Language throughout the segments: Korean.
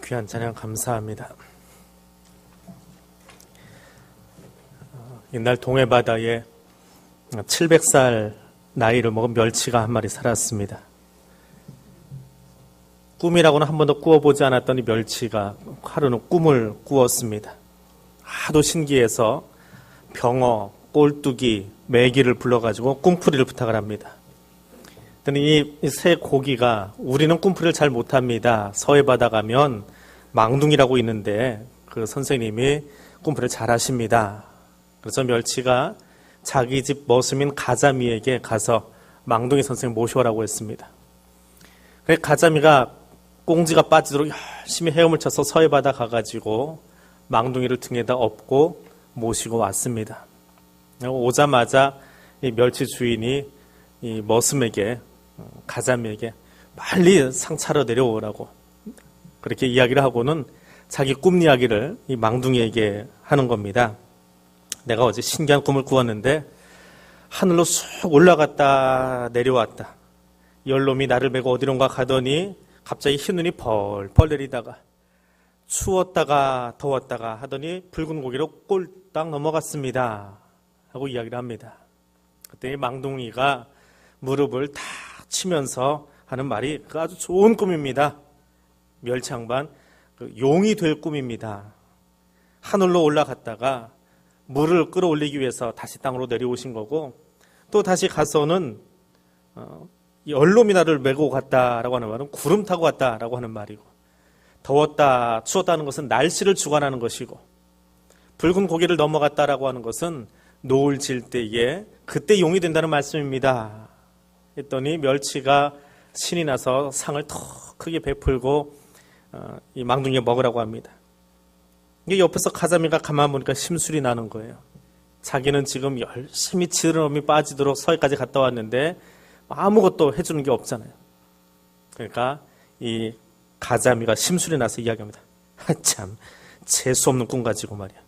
귀한 찬양 감사합니다. 옛날 동해바다에 700살 나이를 먹은 멸치가 한 마리 살았습니다. 꿈이라고는 한 번도 꾸어보지 않았더니 멸치가 하루는 꿈을 꾸었습니다. 하도 신기해서 병어, 꼴뚜기, 메기를 불러가지고 꿈풀이를 부탁을 합니다. 그랬더니 이 새 고기가 우리는 꿈풀이를 잘 못합니다. 서해바다 가면 망둥이라고 있는데 그 선생님이 꿈풀이를 잘 하십니다. 그래서 멸치가 자기 집 머슴인 가자미에게 가서 망둥이 선생님 모셔오라고 했습니다. 그래서 가자미가 꽁지가 빠지도록 열심히 헤엄을 쳐서 서해바다 가가지고 망둥이를 등에다 업고 모시고 왔습니다. 오자마자 이 멸치 주인이 이 머슴에게, 가자미에게 빨리 상 차려 내려오라고 그렇게 이야기를 하고는 자기 꿈 이야기를 이 망둥이에게 하는 겁니다. 내가 어제 신기한 꿈을 꾸었는데 하늘로 쑥 올라갔다 내려왔다. 열놈이 나를 메고 어디론가 가더니 갑자기 흰눈이 펄펄 내리다가 추웠다가 더웠다가 하더니 붉은 고기로 꼴딱 넘어갔습니다 하고 이야기를 합니다. 그때 망둥이가 무릎을 탁 치면서 하는 말이 그 아주 좋은 꿈입니다. 멸치양반 용이 될 꿈입니다. 하늘로 올라갔다가 물을 끌어올리기 위해서 다시 땅으로 내려오신 거고 또 다시 가서는 열놈이 나를 메고 갔다라고 하는 말은 구름 타고 갔다라고 하는 말이고, 더웠다 추웠다는 것은 날씨를 주관하는 것이고, 붉은 고개를 넘어갔다라고 하는 것은 노을 질 때에 그때 용이 된다는 말씀입니다. 했더니 멸치가 신이 나서 상을 더 크게 베풀고 이 망둥이에 먹으라고 합니다. 이게 옆에서 가자미가 가만 보니까 심술이 나는 거예요. 자기는 지금 열심히 지느러미 빠지도록 서해까지 갔다 왔는데 아무것도 해주는 게 없잖아요. 그러니까 이 가자미가 심술이 나서 이야기합니다. 참 재수 없는 꿈 가지고 말이야.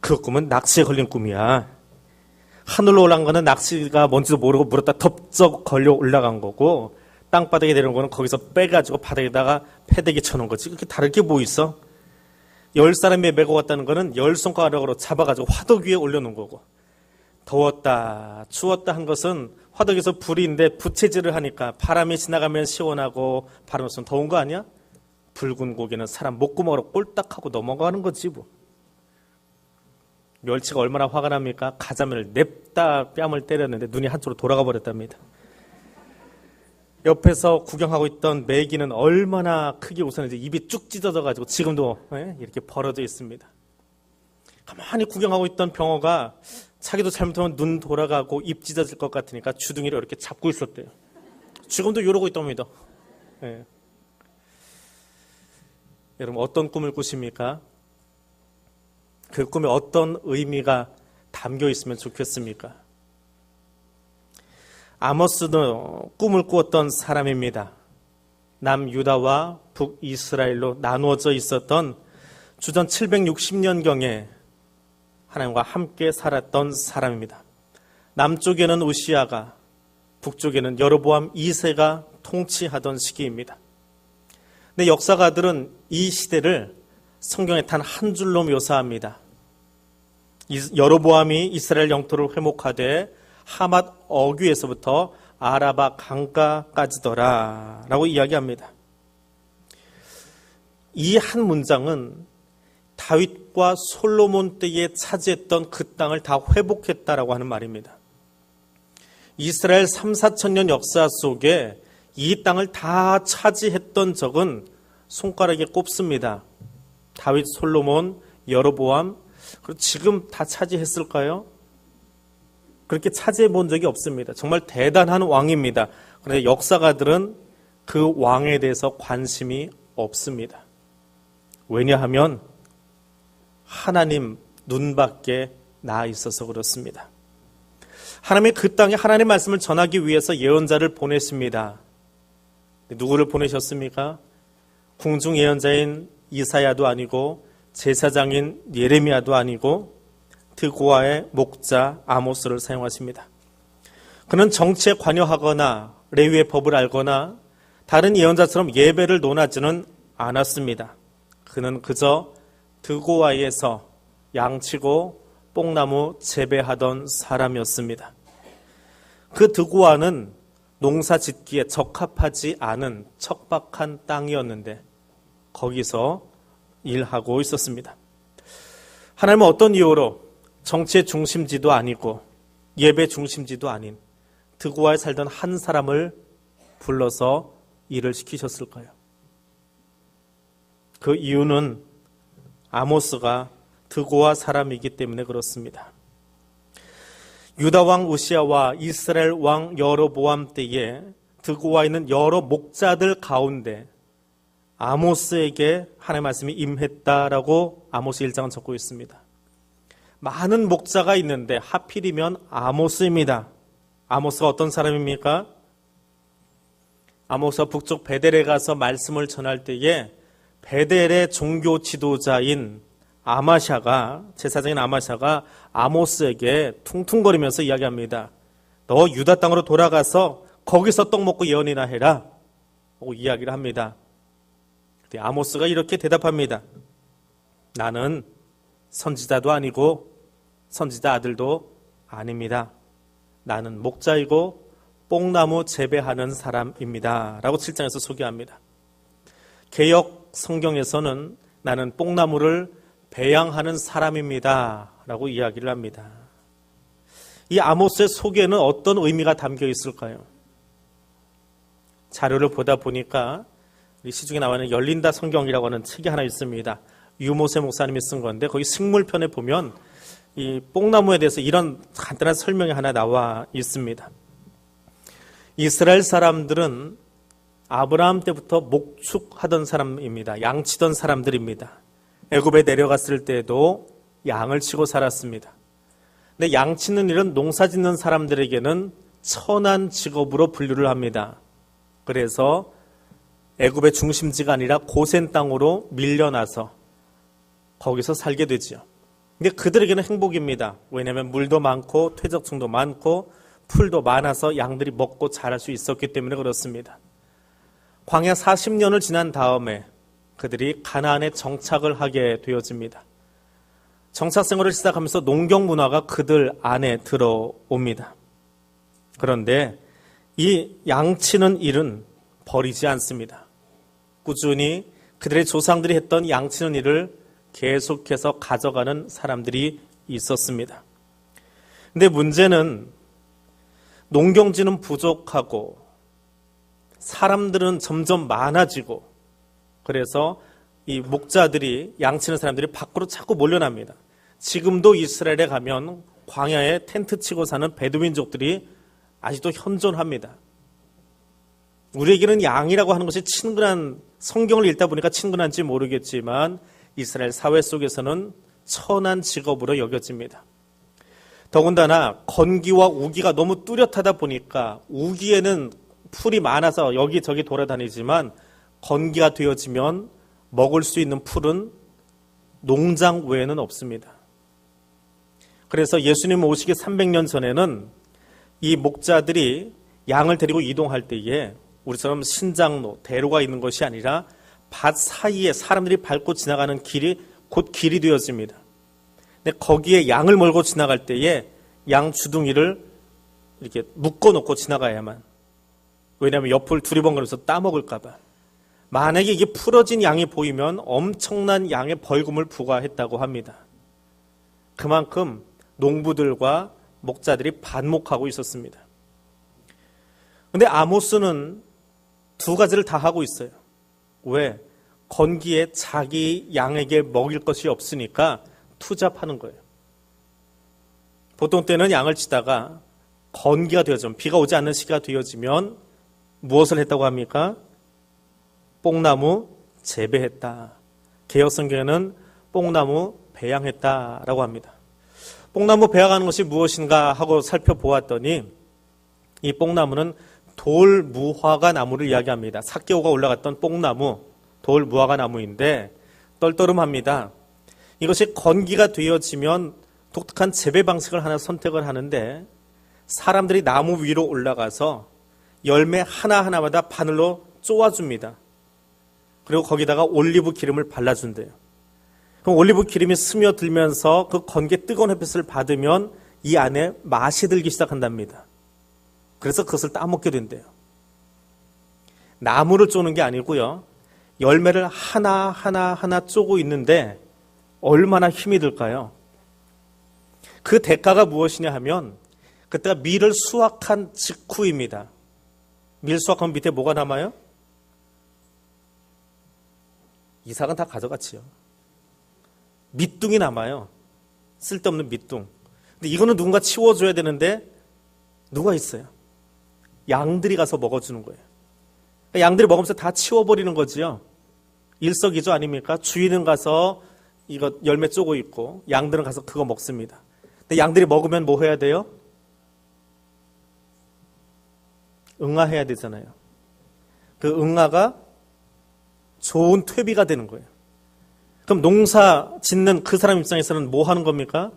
그 꿈은 낚시에 걸린 꿈이야. 하늘로 올라간 거는 낚시가 뭔지도 모르고 물었다 덥적 걸려 올라간 거고, 땅바닥에 내려온 거는 거기서 빼가지고 바닥에다가 패대기 쳐놓은 거지. 그렇게 다를 게 뭐 있어? 10사람이 메고 갔다는 거는 10손가락으로 잡아가지고 화덕 위에 올려놓은 거고, 더웠다 추웠다 한 것은 화덕에서 불인데 부채질을 하니까 바람이 지나가면 시원하고 바람 없으면 더운 거 아니야? 붉은 고기는 사람 목구멍으로 꼴딱하고 넘어가는 거지 뭐. 멸치가 얼마나 화가 납니까? 가자미를 냅다 뺨을 때렸는데 눈이 한쪽으로 돌아가 버렸답니다. 옆에서 구경하고 있던 메기는 얼마나 크게 웃었는지 입이 쭉 찢어져가지고 지금도 이렇게 벌어져 있습니다. 가만히 구경하고 있던 병어가 자기도 잘못하면 눈 돌아가고 입 찢어질 것 같으니까 주둥이를 이렇게 잡고 있었대요. 지금도 이러고 있답니다. 네. 여러분 어떤 꿈을 꾸십니까? 그 꿈에 어떤 의미가 담겨 있으면 좋겠습니까? 아모스도 꿈을 꾸었던 사람입니다. 남유다와 북이스라엘로 나누어져 있었던 주전 760년경에 하나님과 함께 살았던 사람입니다. 남쪽에는 우시아가, 북쪽에는 여로보암 2세가 통치하던 시기입니다. 근데 역사가들은 이 시대를 성경에 단 한 줄로 묘사합니다. 여로보암이 이스라엘 영토를 회복하되 하맛 어귀에서부터 아라바 강가까지더라 라고 이야기합니다. 이 한 문장은 다윗과 솔로몬 때에 차지했던 그 땅을 다 회복했다라고 하는 말입니다. 이스라엘 3, 4천 년 역사 속에 이 땅을 다 차지했던 적은 손가락에 꼽습니다. 다윗, 솔로몬, 여로보암, 그리고 지금 다 차지했을까요? 그렇게 차지해 본 적이 없습니다. 정말 대단한 왕입니다. 그런데 역사가들은 그 왕에 대해서 관심이 없습니다. 왜냐하면 하나님 눈밖에 나 있어서 그렇습니다. 하나님이 그 땅에 하나님의 말씀을 전하기 위해서 예언자를 보냈습니다. 누구를 보내셨습니까? 궁중 예언자인 이사야도 아니고 제사장인 예레미야도 아니고 드고아의 목자 아모스를 사용하십니다. 그는 정치에 관여하거나 레위의 법을 알거나 다른 예언자처럼 예배를 논하지는 않았습니다. 그는 그저 드고아에서 양치고 뽕나무 재배하던 사람이었습니다. 그 드고아는 농사 짓기에 적합하지 않은 척박한 땅이었는데 거기서 일하고 있었습니다. 하나님은 어떤 이유로 정치의 중심지도 아니고 예배 중심지도 아닌 드고아에 살던 한 사람을 불러서 일을 시키셨을까요? 그 이유는 아모스가 드고아 사람이기 때문에 그렇습니다. 유다 왕 우시아와 이스라엘 왕 여로보암 때에 드고아에 있는 여러 목자들 가운데 아모스에게 하나님의 말씀이 임했다라고 아모스 1장은 적고 있습니다. 많은 목자가 있는데 하필이면 아모스입니다. 아모스가 어떤 사람입니까? 아모스가 북쪽 베델에 가서 말씀을 전할 때에 베델의 종교 지도자인 아마샤가, 제사장인 아마샤가 아모스에게 퉁퉁거리면서 이야기합니다. 너 유다 땅으로 돌아가서 거기서 떡 먹고 예언이나 해라 하고 이야기를 합니다. 아모스가 이렇게 대답합니다. 나는 선지자도 아니고 선지자 아들도 아닙니다. 나는 목자이고 뽕나무 재배하는 사람입니다. 라고 7장에서 소개합니다. 개역 성경에서는 나는 뽕나무를 배양하는 사람입니다. 라고 이야기를 합니다. 이 아모스의 소개는 어떤 의미가 담겨 있을까요? 자료를 보다 보니까 시중에 나와있는 열린다 성경이라고 하는 책이 하나 있습니다. 유모세 목사님이 쓴 건데 거기 식물편에 보면 이 뽕나무에 대해서 이런 간단한 설명이 하나 나와 있습니다. 이스라엘 사람들은 아브라함 때부터 목축하던 사람입니다. 양치던 사람들입니다. 애굽에 내려갔을 때에도 양을 치고 살았습니다. 근데 양치는 일은 농사 짓는 사람들에게는 천한 직업으로 분류를 합니다. 그래서 애굽의 중심지가 아니라 고센 땅으로 밀려나서 거기서 살게 되지요. 근데 그들에게는 행복입니다. 왜냐하면 물도 많고 퇴적충도 많고 풀도 많아서 양들이 먹고 자랄 수 있었기 때문에 그렇습니다. 광야 40년을 지난 다음에 그들이 가나안에 정착을 하게 되어집니다. 정착 생활을 시작하면서 농경 문화가 그들 안에 들어옵니다. 그런데 이 양치는 일은 버리지 않습니다. 꾸준히 그들의 조상들이 했던 양치는 일을 계속해서 가져가는 사람들이 있었습니다. 근데 문제는 농경지는 부족하고 사람들은 점점 많아지고 그래서 이 목자들이 양치는 사람들이 밖으로 자꾸 몰려납니다. 지금도 이스라엘에 가면 광야에 텐트 치고 사는 베두민족들이 아직도 현존합니다. 우리에게는 양이라고 하는 것이 친근한, 성경을 읽다 보니까 친근한지 모르겠지만 이스라엘 사회 속에서는 천한 직업으로 여겨집니다. 더군다나 건기와 우기가 너무 뚜렷하다 보니까 우기에는 풀이 많아서 여기저기 돌아다니지만 건기가 되어지면 먹을 수 있는 풀은 농장 외에는 없습니다. 그래서 예수님 오시기 300년 전에는 이 목자들이 양을 데리고 이동할 때에 우리처럼 신장로, 대로가 있는 것이 아니라 밭 사이에 사람들이 밟고 지나가는 길이 곧 길이 되어집니다. 근데 거기에 양을 몰고 지나갈 때에 양 주둥이를 이렇게 묶어놓고 지나가야만. 왜냐하면 옆을 두리번거려서 따먹을까 봐. 만약에 이게 풀어진 양이 보이면 엄청난 양의 벌금을 부과했다고 합니다. 그만큼 농부들과 목자들이 반목하고 있었습니다. 그런데 아모스는 두 가지를 다 하고 있어요. 왜? 건기에 자기 양에게 먹일 것이 없으니까 투잡하는 거예요. 보통 때는 양을 치다가 건기가 되어지면, 비가 오지 않는 시기가 되어지면 무엇을 했다고 합니까? 뽕나무 재배했다. 개역성경에는 뽕나무 배양했다라고 합니다. 뽕나무 배양하는 것이 무엇인가 하고 살펴보았더니 이 뽕나무는 돌무화과 나무를 이야기합니다. 삭개오가 올라갔던 뽕나무, 돌무화과 나무인데 떨떠름합니다. 이것이 건기가 되어지면 독특한 재배 방식을 하나 선택을 하는데 사람들이 나무 위로 올라가서 열매 하나하나마다 바늘로 쪼아줍니다. 그리고 거기다가 올리브 기름을 발라준대요. 그럼 올리브 기름이 스며들면서 그 건게 뜨거운 햇빛을 받으면 이 안에 맛이 들기 시작한답니다. 그래서 그것을 따먹게 된대요. 나무를 쪼는 게 아니고요. 열매를 하나 쪼고 있는데 얼마나 힘이 들까요? 그 대가가 무엇이냐 하면 그때가 밀을 수확한 직후입니다. 밀 수확하면 밑에 뭐가 남아요? 이삭은 다 가져갔지요. 밑둥이 남아요. 쓸데없는 밑둥. 근데 이거는 누군가 치워줘야 되는데 누가 있어요? 양들이 가서 먹어주는 거예요. 그러니까 양들이 먹으면서 다 치워버리는 거지요. 일석이조 아닙니까? 주인은 가서 이거 열매 쪼고 있고 양들은 가서 그거 먹습니다. 근데 양들이 먹으면 뭐 해야 돼요? 응아해야 되잖아요. 그 응아가 좋은 퇴비가 되는 거예요. 그럼 농사 짓는 그 사람 입장에서는 뭐 하는 겁니까?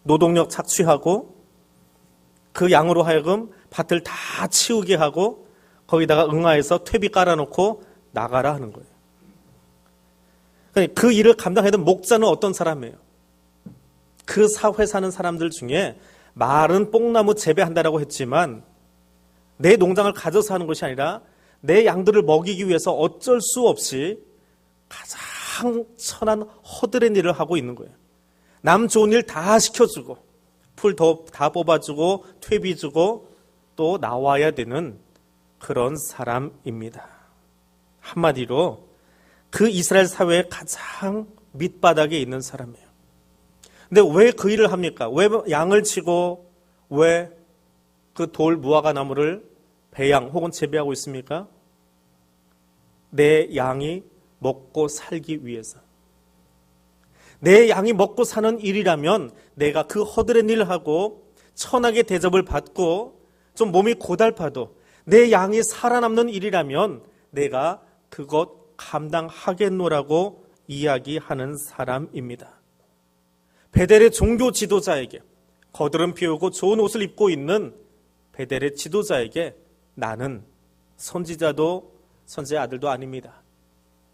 노동력 착취하고 그 양으로 하여금 밭을 다 치우게 하고 거기다가 응아해서 퇴비 깔아놓고 나가라 하는 거예요. 그 일을 감당해야 되는 목자는 어떤 사람이에요? 그 사회 사는 사람들 중에 말은 뽕나무 재배한다라고 했지만 내 농장을 가져서 하는 것이 아니라 내 양들을 먹이기 위해서 어쩔 수 없이 가장 천한 허드렛 일을 하고 있는 거예요. 남 좋은 일 다 시켜주고 풀 다 뽑아주고 퇴비 주고 또 나와야 되는 그런 사람입니다. 한마디로 그 이스라엘 사회의 가장 밑바닥에 있는 사람이에요. 근데 왜 그 일을 합니까? 왜 양을 치고 왜 그 돌 무화과 나무를 배양 혹은 재배하고 있습니까? 내 양이 먹고 살기 위해서. 내 양이 먹고 사는 일이라면 내가 그 허드렛 일을 하고 천하게 대접을 받고 좀 몸이 고달파도 내 양이 살아남는 일이라면 내가 그것 감당하겠노라고 이야기하는 사람입니다. 베델의 종교 지도자에게 거드름 피우고 좋은 옷을 입고 있는 베델의 지도자에게 나는 선지자도 선지자의 아들도 아닙니다.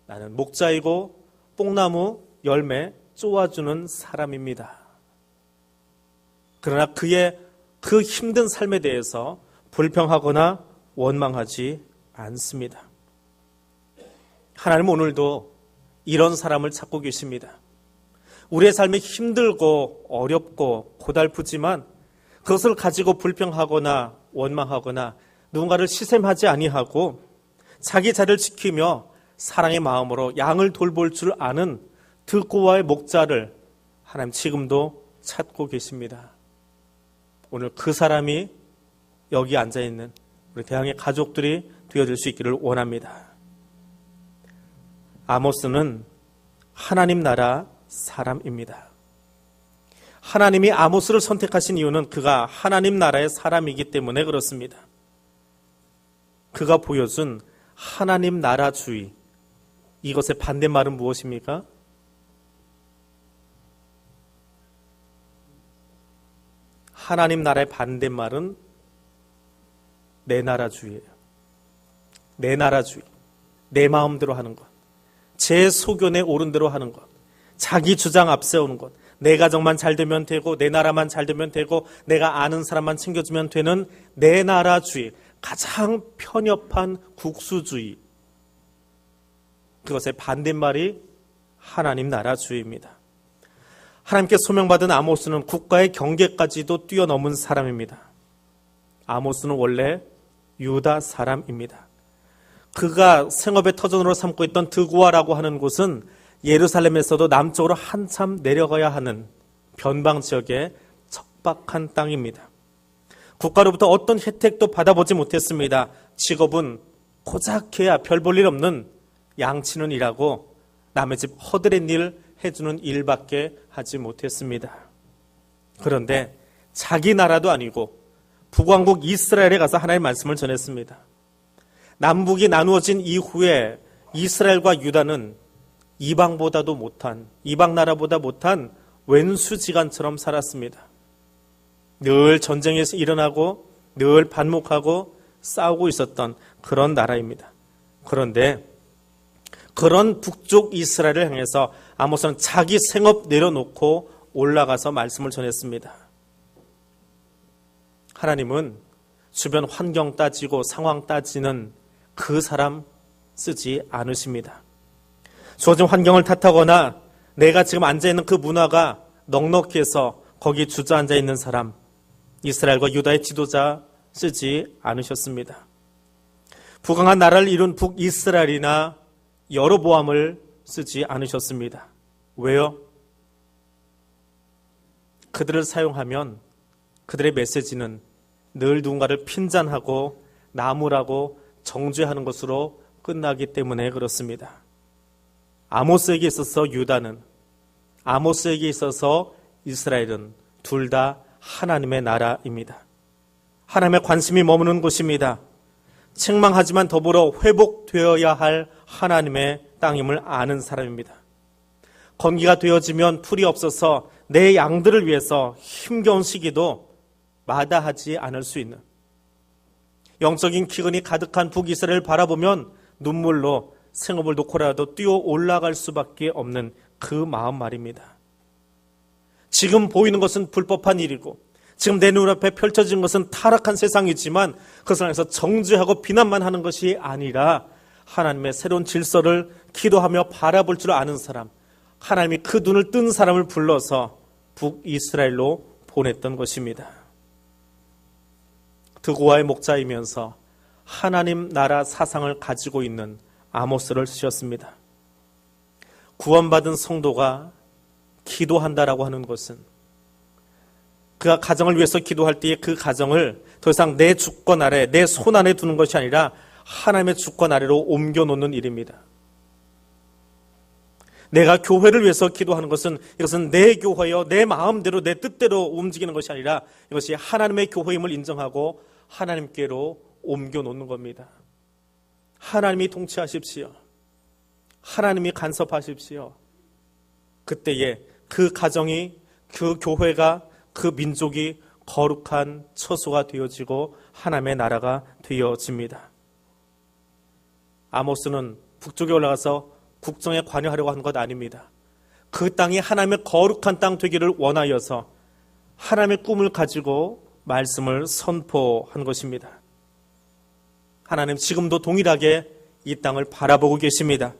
나는 목자이고 뽕나무 열매 쪼아주는 사람입니다. 그러나 그의 그 힘든 삶에 대해서 불평하거나 원망하지 않습니다. 하나님은 오늘도 이런 사람을 찾고 계십니다. 우리의 삶이 힘들고 어렵고 고달프지만 그것을 가지고 불평하거나 원망하거나 누군가를 시샘하지 아니하고 자기 자리를 지키며 사랑의 마음으로 양을 돌볼 줄 아는 득고와의 목자를 하나님 지금도 찾고 계십니다. 오늘 그 사람이 여기 앉아있는 우리 대항의 가족들이 되어줄 수 있기를 원합니다. 아모스는 하나님 나라 사람입니다. 하나님이 아모스를 선택하신 이유는 그가 하나님 나라의 사람이기 때문에 그렇습니다. 그가 보여준 하나님 나라주의, 이것의 반대말은 무엇입니까? 하나님 나라의 반대말은 내 나라주의예요. 내 나라주의, 내 마음대로 하는 것, 제 소견에 옳은 대로 하는 것, 자기 주장 앞세우는 것, 내 가정만 잘 되면 되고 내 나라만 잘 되면 되고 내가 아는 사람만 챙겨주면 되는 내 나라주의, 가장 편협한 국수주의, 그것의 반대말이 하나님 나라주의입니다. 하나님께 소명받은 아모스는 국가의 경계까지도 뛰어넘은 사람입니다. 아모스는 원래 유다 사람입니다. 그가 생업의 터전으로 삼고 있던 드고아라고 하는 곳은 예루살렘에서도 남쪽으로 한참 내려가야 하는 변방 지역의 척박한 땅입니다. 국가로부터 어떤 혜택도 받아보지 못했습니다. 직업은 고작해야 별 볼 일 없는 양치는 일하고 남의 집 허드렛 일 해주는 일밖에 하지 못했습니다. 그런데 자기 나라도 아니고 북왕국 이스라엘에 가서 하나님의 말씀을 전했습니다. 남북이 나누어진 이후에 이스라엘과 유다는 이방보다도 못한, 이방 나라보다 못한 왼수지간처럼 살았습니다. 늘 전쟁이 일어나고 늘 반목하고 싸우고 있었던 그런 나라입니다. 그런데 그런 북쪽 이스라엘을 향해서 아모스는 자기 생업 내려놓고 올라가서 말씀을 전했습니다. 하나님은 주변 환경 따지고 상황 따지는 그 사람 쓰지 않으십니다. 주어진 환경을 탓하거나 내가 지금 앉아있는 그 문화가 넉넉해서 거기 주저앉아 있는 사람, 이스라엘과 유다의 지도자 쓰지 않으셨습니다. 부강한 나라를 이룬 북이스라엘이나 여로보암을 쓰지 않으셨습니다. 왜요? 그들을 사용하면 그들의 메시지는 늘 누군가를 핀잔하고 나무라고 정죄하는 것으로 끝나기 때문에 그렇습니다. 아모스에게 있어서 유다는, 아모스에게 있어서 이스라엘은 둘 다 하나님의 나라입니다. 하나님의 관심이 머무는 곳입니다. 책망하지만 더불어 회복되어야 할 하나님의 땅임을 아는 사람입니다. 건기가 되어지면 풀이 없어서 내 양들을 위해서 힘겨운 시기도 마다하지 않을 수 있는, 영적인 기근이 가득한 북이스라엘을 바라보면 눈물로 생업을 놓고라도 뛰어 올라갈 수밖에 없는 그 마음 말입니다. 지금 보이는 것은 불법한 일이고 지금 내 눈앞에 펼쳐진 것은 타락한 세상이지만 그것을 향해서 정죄하고 비난만 하는 것이 아니라 하나님의 새로운 질서를 기도하며 바라볼 줄 아는 사람, 하나님이 그 눈을 뜬 사람을 불러서 북이스라엘로 보냈던 것입니다. 드고아의 목자이면서 하나님 나라 사상을 가지고 있는 아모스를 쓰셨습니다. 구원받은 성도가 기도한다라고 하는 것은 그가 가정을 위해서 기도할 때에 그 가정을 더 이상 내 주권 아래, 내 손 안에 두는 것이 아니라 하나님의 주권 아래로 옮겨놓는 일입니다. 내가 교회를 위해서 기도하는 것은 이것은 내 교회여 내 마음대로 내 뜻대로 움직이는 것이 아니라 이것이 하나님의 교회임을 인정하고 하나님께로 옮겨놓는 겁니다. 하나님이 통치하십시오. 하나님이 간섭하십시오. 그때에 그 가정이, 그 교회가, 그 민족이 거룩한 처소가 되어지고 하나님의 나라가 되어집니다. 아모스는 북쪽에 올라가서 국정에 관여하려고 하는 것 아닙니다. 그 땅이 하나님의 거룩한 땅 되기를 원하여서 하나님의 꿈을 가지고 말씀을 선포한 것입니다. 하나님 지금도 동일하게 이 땅을 바라보고 계십니다.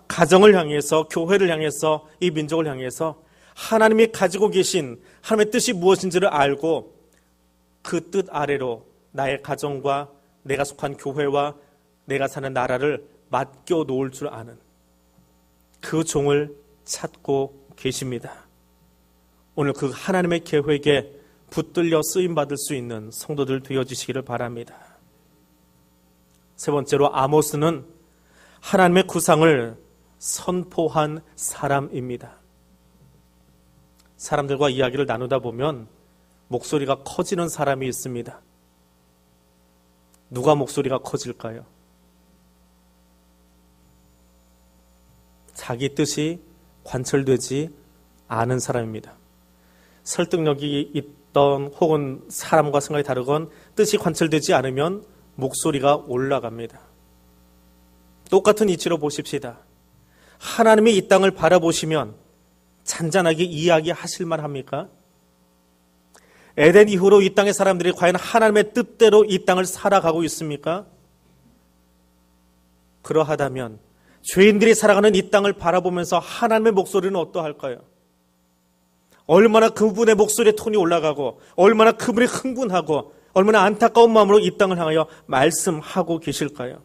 가정을 향해서, 교회를 향해서, 이 민족을 향해서 하나님이 가지고 계신 하나님의 뜻이 무엇인지를 알고 그 뜻 아래로 나의 가정과 내가 속한 교회와 내가 사는 나라를 맡겨 놓을 줄 아는 그 종을 찾고 계십니다. 오늘 그 하나님의 계획에 붙들려 쓰임받을 수 있는 성도들 되어지시기를 바랍니다. 세 번째로 아모스는 하나님의 구상을 선포한 사람입니다. 사람들과 이야기를 나누다 보면 목소리가 커지는 사람이 있습니다. 누가 목소리가 커질까요? 자기 뜻이 관철되지 않은 사람입니다. 설득력이 있던 혹은 사람과 생각이 다르건 뜻이 관철되지 않으면 목소리가 올라갑니다. 똑같은 이치로 보십시다. 하나님이 이 땅을 바라보시면 잔잔하게 이야기하실 만합니까? 에덴 이후로 이 땅의 사람들이 과연 하나님의 뜻대로 이 땅을 살아가고 있습니까? 그러하다면 죄인들이 살아가는 이 땅을 바라보면서 하나님의 목소리는 어떠할까요? 얼마나 그분의 목소리의 톤이 올라가고 얼마나 그분이 흥분하고 얼마나 안타까운 마음으로 이 땅을 향하여 말씀하고 계실까요?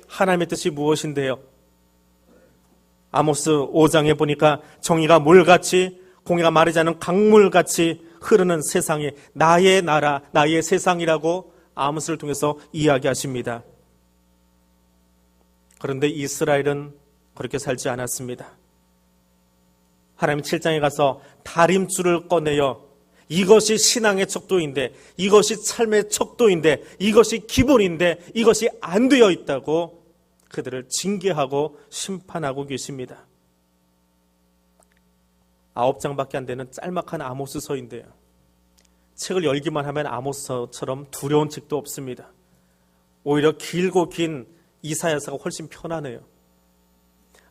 하나님의 뜻이 무엇인데요? 아모스 5장에 보니까 정의가 물같이 공의가 마르지 않은 강물같이 흐르는 세상에 나의 나라, 나의 세상이라고 아모스를 통해서 이야기하십니다. 그런데 이스라엘은 그렇게 살지 않았습니다. 하나님 7장에 가서 다림줄을 꺼내어 이것이 신앙의 척도인데, 이것이 삶의 척도인데, 이것이 기본인데, 이것이 안 되어 있다고 그들을 징계하고 심판하고 계십니다. 9장밖에 안 되는 짤막한 아모스서인데요. 책을 열기만 하면 아모스서처럼 두려운 책도 없습니다. 오히려 길고 긴 이사야서가 훨씬 편하네요.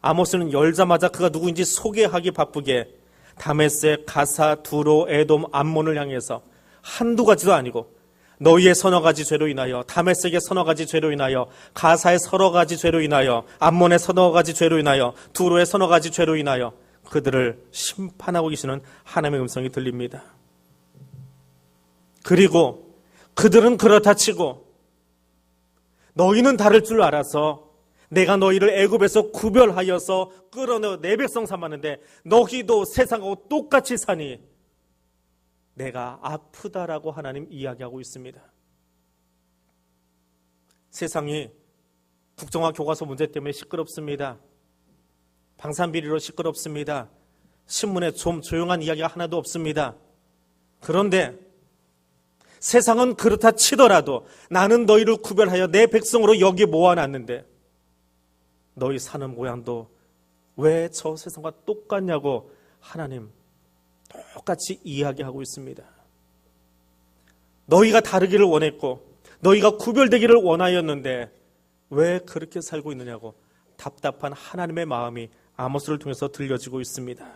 아모스는 열자마자 그가 누구인지 소개하기 바쁘게 다메섹, 가사, 두로, 에돔, 암몬을 향해서 한두 가지도 아니고 너희의 서너 가지 죄로 인하여, 다메섹의 서너 가지 죄로 인하여, 가사의 서너 가지 죄로 인하여, 암몬의 서너 가지 죄로 인하여, 두로의 서너 가지 죄로 인하여 그들을 심판하고 계시는 하나님의 음성이 들립니다. 그리고 그들은 그렇다 치고 너희는 다를 줄 알아서 내가 너희를 애굽에서 구별하여서 끌어내어 내 백성 삼았는데 너희도 세상하고 똑같이 사니 내가 아프다라고 하나님 이야기하고 있습니다. 세상이 국정화 교과서 문제 때문에 시끄럽습니다. 방산비리로 시끄럽습니다. 신문에 좀 조용한 이야기가 하나도 없습니다. 그런데 세상은 그렇다 치더라도 나는 너희를 구별하여 내 백성으로 여기 모아놨는데 너희 사는 모양도 왜 저 세상과 똑같냐고 하나님 똑같이 이야기하고 있습니다. 너희가 다르기를 원했고 너희가 구별되기를 원하였는데 왜 그렇게 살고 있느냐고 답답한 하나님의 마음이 아모스를 통해서 들려지고 있습니다.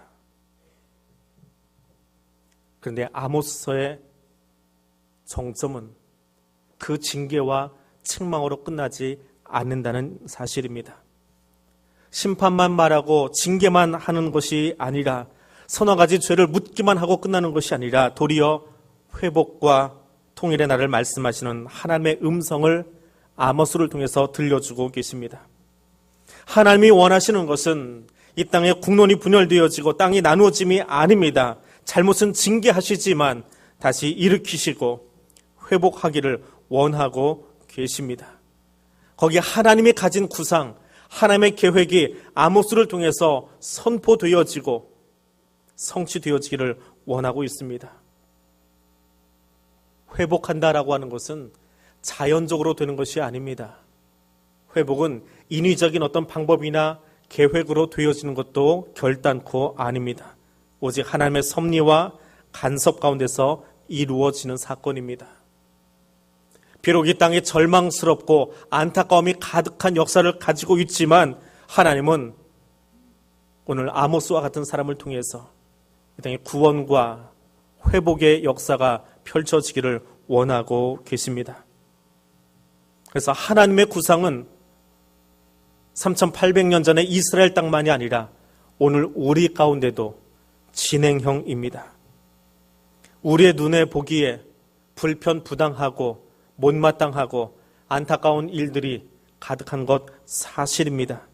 그런데 아모스서의 정점은 그 징계와 책망으로 끝나지 않는다는 사실입니다. 심판만 말하고 징계만 하는 것이 아니라 서너 가지 죄를 묻기만 하고 끝나는 것이 아니라 도리어 회복과 통일의 날을 말씀하시는 하나님의 음성을 아모스를 통해서 들려주고 계십니다. 하나님이 원하시는 것은 이 땅에 국론이 분열되어지고 땅이 나누어짐이 아닙니다. 잘못은 징계하시지만 다시 일으키시고 회복하기를 원하고 계십니다. 거기에 하나님이 가진 구상, 하나님의 계획이 아모스를 통해서 선포되어지고 성취되어지기를 원하고 있습니다. 회복한다라고 하는 것은 자연적으로 되는 것이 아닙니다. 회복은 인위적인 어떤 방법이나 계획으로 되어지는 것도 결단코 아닙니다. 오직 하나님의 섭리와 간섭 가운데서 이루어지는 사건입니다. 비록 이 땅이 절망스럽고 안타까움이 가득한 역사를 가지고 있지만 하나님은 오늘 아모스와 같은 사람을 통해서 이 땅의 구원과 회복의 역사가 펼쳐지기를 원하고 계십니다. 그래서 하나님의 구상은 3800년 전에 이스라엘 땅만이 아니라 오늘 우리 가운데도 진행형입니다. 우리의 눈에 보기에 불편부당하고 못마땅하고 안타까운 일들이 가득한 것 사실입니다.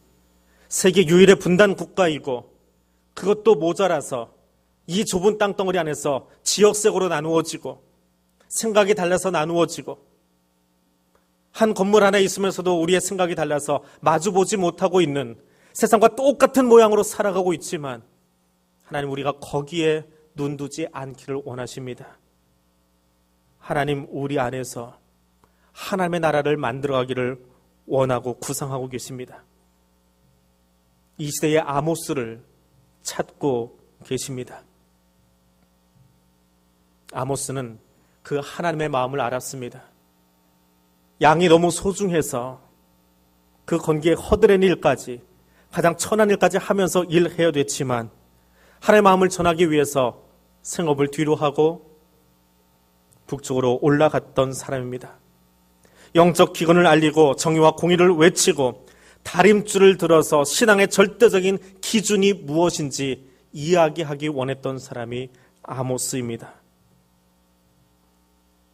세계 유일의 분단 국가이고 그것도 모자라서 이 좁은 땅덩어리 안에서 지역색으로 나누어지고 생각이 달라서 나누어지고 한 건물 하나에 있으면서도 우리의 생각이 달라서 마주보지 못하고 있는 세상과 똑같은 모양으로 살아가고 있지만 하나님 우리가 거기에 눈두지 않기를 원하십니다. 하나님 우리 안에서 하나님의 나라를 만들어가기를 원하고 구상하고 계십니다. 이 시대의 아모스를 찾고 계십니다. 아모스는 그 하나님의 마음을 알았습니다. 양이 너무 소중해서 그 건기에 허드렛 일까지 가장 천한 일까지 하면서 일해야 됐지만 하나님의 마음을 전하기 위해서 생업을 뒤로 하고 북쪽으로 올라갔던 사람입니다. 영적 기근을 알리고 정의와 공의를 외치고 다림줄을 들어서 신앙의 절대적인 기준이 무엇인지 이야기하기 원했던 사람이 아모스입니다.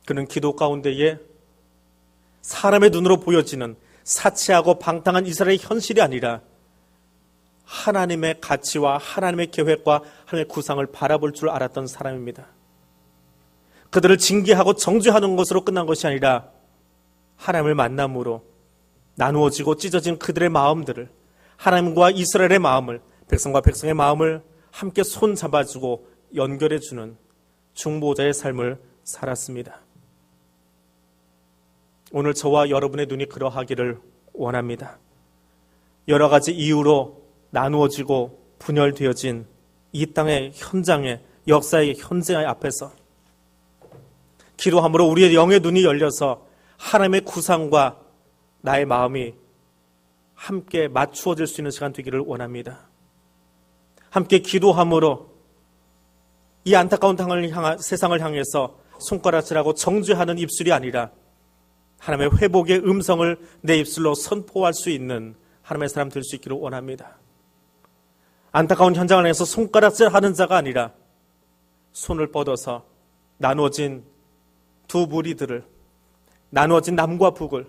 그는 기도 가운데에 사람의 눈으로 보여지는 사치하고 방탕한 이스라엘의 현실이 아니라 하나님의 가치와 하나님의 계획과 하나님의 구상을 바라볼 줄 알았던 사람입니다. 그들을 징계하고 정죄하는 것으로 끝난 것이 아니라 하나님을 만남으로 나누어지고 찢어진 그들의 마음들을, 하나님과 이스라엘의 마음을, 백성과 백성의 마음을 함께 손잡아주고 연결해주는 중보자의 삶을 살았습니다. 오늘 저와 여러분의 눈이 그러하기를 원합니다. 여러 가지 이유로 나누어지고 분열되어진 이 땅의 현장의 역사의 현재 앞에서 기도함으로 우리의 영의 눈이 열려서 하나님의 구상과 나의 마음이 함께 맞추어질 수 있는 시간 되기를 원합니다. 함께 기도함으로 이 안타까운 세상을 향해서 손가락질하고 정죄하는 입술이 아니라 하나님의 회복의 음성을 내 입술로 선포할 수 있는 하나님의 사람 될 수 있기를 원합니다. 안타까운 현장을 향해서 손가락질하는 자가 아니라 손을 뻗어서 나눠진 두 무리들을, 나눠진 남과 북을,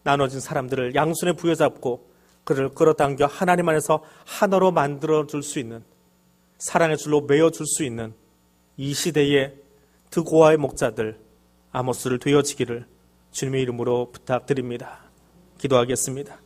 나눠진 사람들을 양손에 부여잡고 그를 끌어당겨 하나님 안에서 하나로 만들어줄 수 있는, 사랑의 줄로 메어줄 수 있는 이 시대의 드고아의 목자들 아모스를 되어지기를 주님의 이름으로 부탁드립니다. 기도하겠습니다.